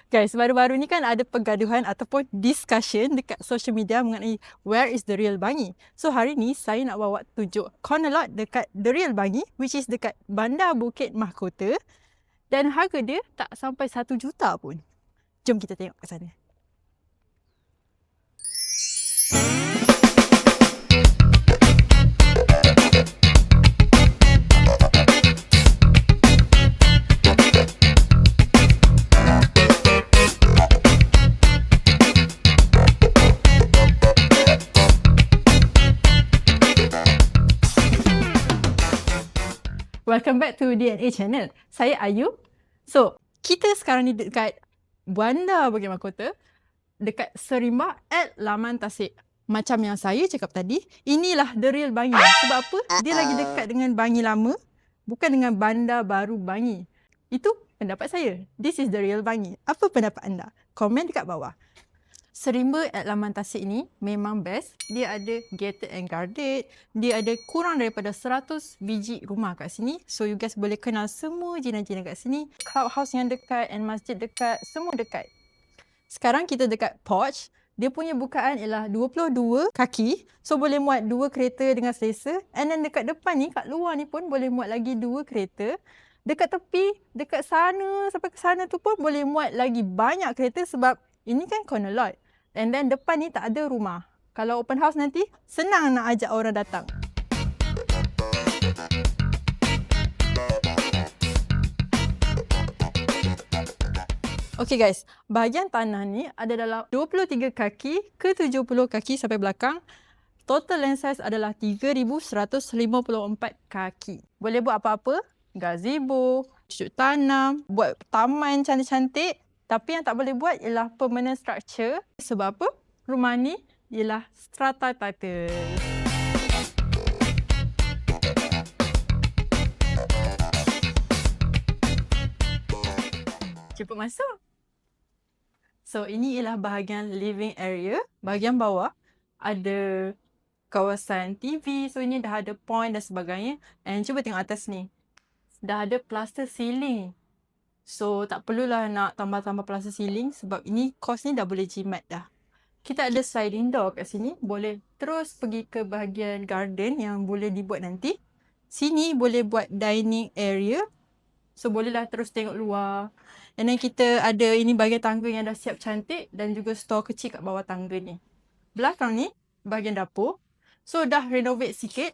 Guys, baru-baru ni kan ada pergaduhan ataupun discussion dekat social media mengenai where is the real Bangi. So hari ni saya nak bawa tunjuk corner lot dekat the real Bangi, which is dekat Bandar Bukit Mahkota, dan harga dia tak sampai 1 juta pun. Jom kita tengok ke sana. Welcome back to DNA Channel. Saya Ayu. So, kita sekarang ni dekat Bandar Bukit Mahkota, dekat Serimbah at Laman Tasik. Macam yang saya cakap tadi, inilah the real Bangi. Sebab apa? Dia lagi dekat dengan Bangi lama, bukan dengan Bandar Baru Bangi. Itu pendapat saya. This is the real Bangi. Apa pendapat anda? Komen dekat bawah. Serimbah at Laman Tasik ni memang best. Dia ada gated and guarded. Dia ada kurang daripada 100 biji rumah kat sini. So you guys boleh kenal semua jiran-jiran kat sini. Clubhouse yang dekat and masjid dekat. Semua dekat. Sekarang kita dekat porch. Dia punya bukaan ialah 22 kaki. So boleh muat 2 kereta dengan selesa. And then dekat depan ni, kat luar ni pun boleh muat lagi 2 kereta. Dekat tepi, dekat sana sampai ke sana tu pun boleh muat lagi banyak kereta sebab ini kan corner lot. And then depan ni tak ada rumah. Kalau open house nanti, senang nak ajak orang datang. Okay guys, bahagian tanah ni ada dalam 23 kaki ke 70 kaki sampai belakang. Total land size adalah 3,154 kaki. Boleh buat apa-apa, gazebo, cucuk tanam, buat taman cantik-cantik. Tapi yang tak boleh buat ialah permanent structure. Sebab apa? Rumah ni ialah strata title. Cepat masuk. So, ini ialah bahagian living area. Bahagian bawah ada kawasan TV. So, ini dah ada point dan sebagainya. And cuba tengok atas ni. Dah ada plaster ceiling. So, tak perlulah nak tambah-tambah plaster ceiling sebab ini kos ni dah boleh jimat dah. Kita ada sliding door kat sini. Boleh terus pergi ke bahagian garden yang boleh dibuat nanti. Sini boleh buat dining area. So, bolehlah terus tengok luar. And then kita ada ini bahagian tangga yang dah siap cantik dan juga store kecil kat bawah tangga ni. Belakang ni, bahagian dapur. So, dah renovate sikit.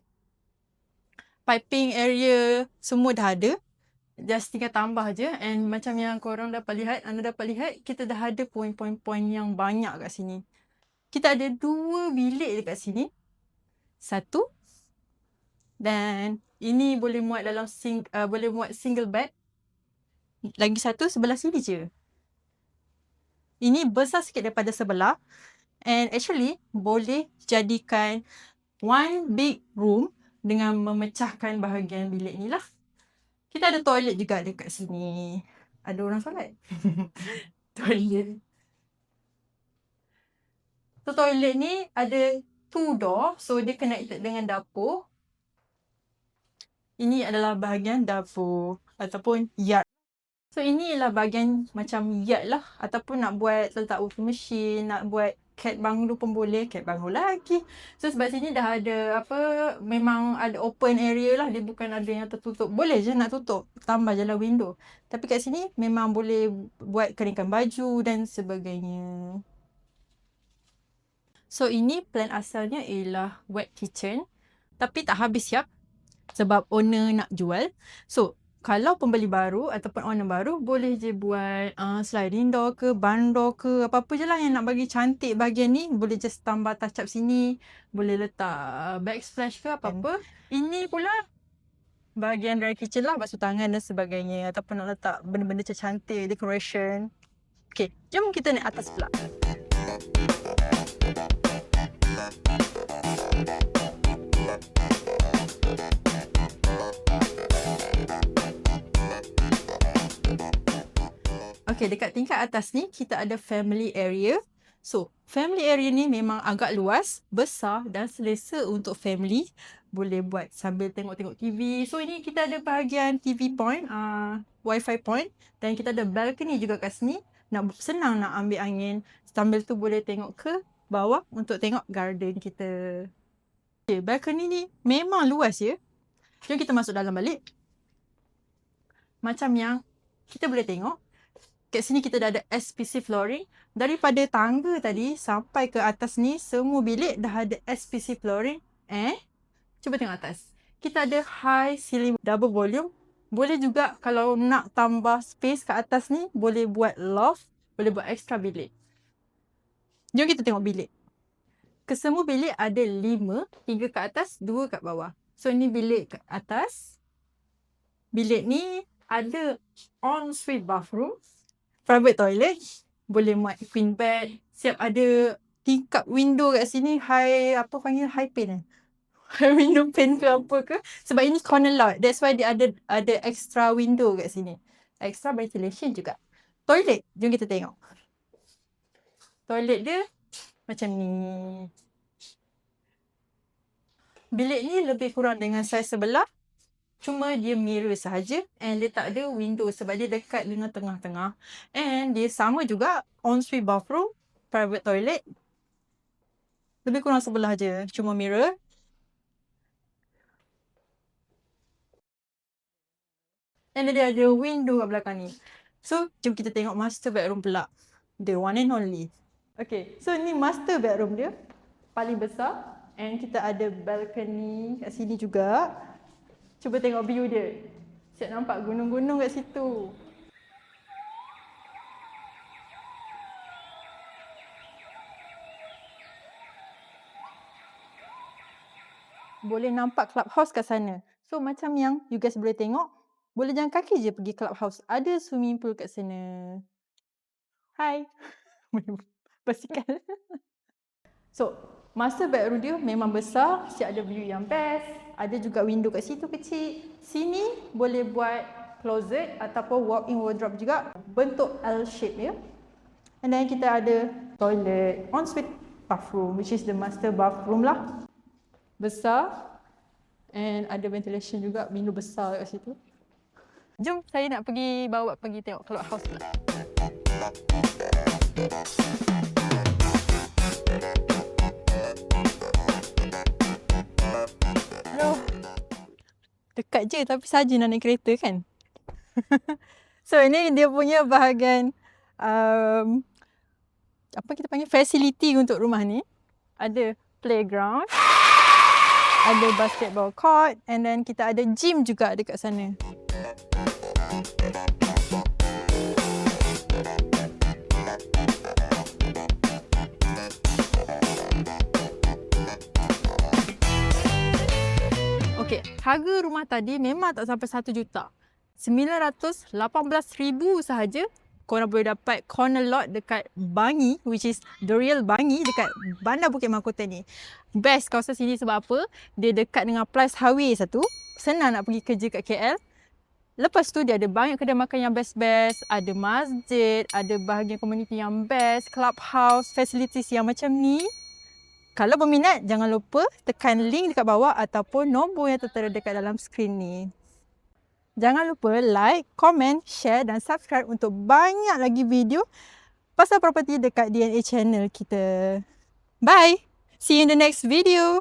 Piping area semua dah ada. Just tinggal tambah je. And macam yang korang dapat lihat, anda dapat lihat, kita dah ada poin-poin yang banyak kat sini. Kita ada 2 bilik dekat sini. 1. Dan ini boleh muat dalam boleh muat single bed. Lagi 1 sebelah sini je. Ini besar sikit daripada sebelah. And actually, boleh jadikan one big room dengan memecahkan bahagian bilik ni lah. Kita ada toilet juga dekat sini. Ada orang solat. Toilet. So, toilet ni ada 2 door. So, dia connected dengan dapur. Ini adalah bahagian dapur ataupun yard. So, ini ialah bahagian macam yard lah. Ataupun nak buat letak washing machine, nak buat cat banglo pun boleh. Cat banglo lagi. So, sebab sini dah ada memang ada open area lah. Dia bukan ada yang tertutup. Boleh je nak tutup. Tambah je lah window. Tapi kat sini memang boleh buat keringkan baju dan sebagainya. So, ini plan asalnya ialah wet kitchen. Tapi tak habis siap. Sebab owner nak jual. So, kalau pembeli baru ataupun owner baru, boleh je buat sliding door ke, barn door ke, apa-apa je lah yang nak bagi cantik bahagian ni. Boleh just tambah touch up sini. Boleh letak backsplash ke apa-apa. Ini pula bahagian dry kitchen lah, basuh tangan dan sebagainya. Ataupun nak letak benda-benda cantik, decoration. Okay, jom kita naik atas pula. Okay, dekat tingkat atas ni, kita ada family area. So, family area ni memang agak luas, besar dan selesa untuk family. Boleh buat sambil tengok-tengok TV. So, ini kita ada bahagian TV point, Wi-Fi point. Dan kita ada balcony juga kat sini. senang nak ambil angin. Sambil tu boleh tengok ke bawah untuk tengok garden kita. Okay, balcony ni memang luas ya. Jom kita masuk dalam balik. Macam yang kita boleh tengok, kat sini kita dah ada SPC flooring. Daripada tangga tadi sampai ke atas ni, semua bilik dah ada SPC flooring. Cuba tengok atas. Kita ada high ceiling double volume. Boleh juga kalau nak tambah space kat atas ni, boleh buat loft, boleh buat extra bilik. Jom kita tengok bilik. Kesemua bilik ada 5, 3 kat atas, 2 kat bawah. So ni bilik kat atas. Bilik ni ada ensuite bathroom, private toilet, boleh muat queen bed, siap ada tingkap window kat sini, high pane high window pane ke apa ke, sebab ini corner lot, that's why dia ada extra window kat sini, extra ventilation juga. Toilet, jom kita tengok. Toilet dia macam ni. Bilik ni lebih kurang dengan saiz sebelah, cuma dia mirror sahaja and dia tak ada window sebab dia dekat dengan tengah-tengah. And dia sama juga ensuite bathroom, private toilet. Lebih kurang sebelah je, cuma mirror. And dia ada window kat belakang ni. So, jom kita tengok master bedroom pula. The one and only. Okay, so ni master bedroom dia. Paling besar. And kita ada balcony kat sini juga. Cuba tengok view dia. Siap nampak gunung-gunung kat situ. Boleh nampak clubhouse kat sana. So macam yang you guys boleh tengok, boleh jalan kaki je pergi clubhouse. Ada swimming pool kat sana. Hai. Basikal. So, master bedroom dia memang besar, siap ada view yang best. Ada juga window kat situ kecil. Sini boleh buat closet ataupun walk-in wardrobe juga. Bentuk L shape ya. And then kita ada toilet, ensuite bathroom, which is the master bathroom lah. Besar. And ada ventilation juga, window besar kat situ. Jom saya nak bawa pergi tengok clubhouse ni. Hello. Dekat je tapi saja nak naik kereta kan. So ini dia punya bahagian apa kita panggil facility untuk rumah ni. Ada playground, ada basketball court, and then kita ada gym juga dekat sana. Okey, harga rumah tadi memang tak sampai 1 juta. 918,000 sahaja. Korang boleh dapat corner lot dekat Bangi, which is the real Bangi, dekat Bandar Bukit Mahkota ni. Best kawasan sini sebab apa? Dia dekat dengan Plus Highway satu. Senang nak pergi kerja kat KL. Lepas tu dia ada banyak kedai makan yang best-best. Ada masjid, ada bahagian komuniti yang best, clubhouse, facilities yang macam ni. Kalau berminat, jangan lupa tekan link dekat bawah ataupun nombor yang tertera dekat dalam skrin ni. Jangan lupa like, komen, share dan subscribe untuk banyak lagi video pasal property dekat DNA channel kita. Bye! See you in the next video!